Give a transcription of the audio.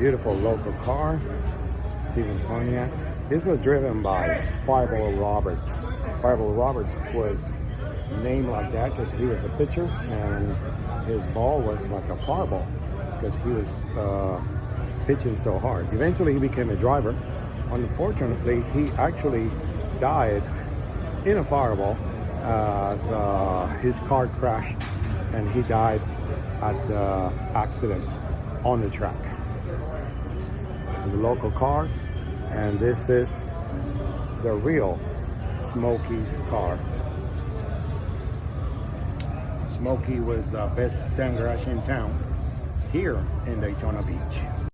Beautiful local car, Stephen Pontiac. This was driven by Fireball Roberts. Fireball Roberts was named like that because he was a pitcher and his ball was like a fireball because he was pitching so hard. Eventually he became a driver. Unfortunately, he actually died in a fireball as his car crashed and he died at the accident on the track. The local car, and this is the real Smokey's car. Smokey was the best damn garage in town here in Daytona Beach.